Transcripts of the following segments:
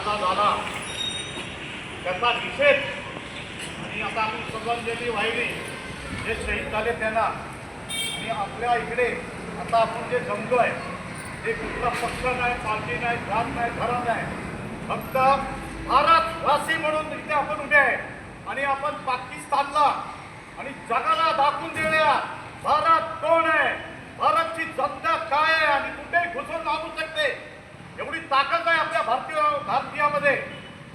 हल्ला झाला त्याचा निषेध आणि आता आपण श्रद्धांजली वाहिली जे शहीद झाले त्यांना आणि आपल्या इकडे आता आपण जे जमलो आहे ते कुठला पक्ष नाही, पार्टी नाही, जात नाही, धर्म नाही, फक्त भारतवासी म्हणून इथे आपण उभे आहे आणि आपण पाकिस्तानला आणि जगाला दाखवून देऊया भारत कोण आहे, भारतची जनता काय आहे आणि कुठेही घुसून आणू शकते एवढी ताकद आहे आपल्या भारतीयामध्ये.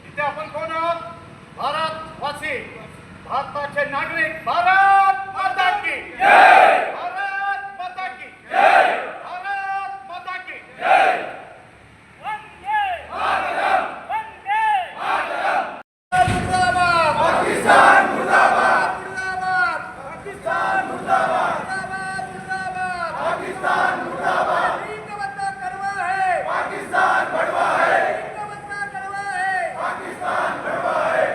इथे आपण कोण आहोत? भारतवासी, भारताचे नागरिक. भारत माता की जय, भारत माता की जय, भारत माता की जय. वंदे मातरम, वंदे मातरम. मुर्दाबाद पाकिस्तान, मुर्दाबाद मुर्दाबाद पाकिस्तान, मुर्दाबाद मुर्दाबाद पाकिस्तान, मुर्दाबाद. बदला करवा है पाकिस्तान, बड़वा है. बदला करवा है पाकिस्तान, बड़वा है.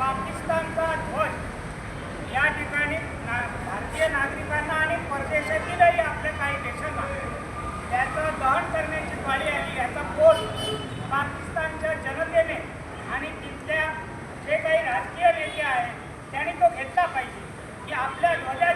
पाकिस्तानचा ध्वज या ठिकाणी भारतीय नागरिकांना आणि परदेशातीलही आपल्या काही देशांना त्याचं दहन करण्याची पाळी आली. याचा पोस्ट पाकिस्तानच्या जनतेने आणि तिथल्या जे काही राजकीय नेते आहेत त्यांनी तो घेतला पाहिजे की आपल्या ध्वजा